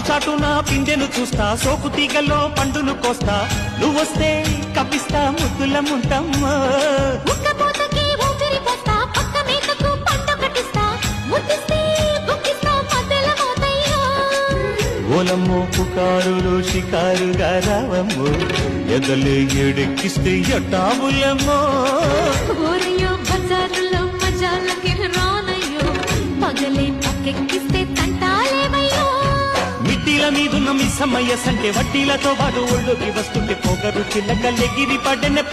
చాటున పిందెను చూస్తా, సోకు తీగల్లో పండును కోస్తా, నువ్వొస్తే కప్పిస్తా ముద్దుల ముంతమ్మా. ఓలమ్మో పుకారులు షికారుగా రావమ్మో, ఎదలే ఎడెక్కిస్తే ఎట్టావులమ్మో. ఊరయ్యో బజారులో మజాలకి రానయ్యో, పగలే పక్కెక్కిస్తే తంటాలేవయ్యో. మిట్టిల మీదున్న మిస్సమ్మయ్య సంటే వడ్డీలతో పాటు ఒళ్ళోకి వస్తుంటే పొగరు చిల్లకల్లెగిరి పడ్డనే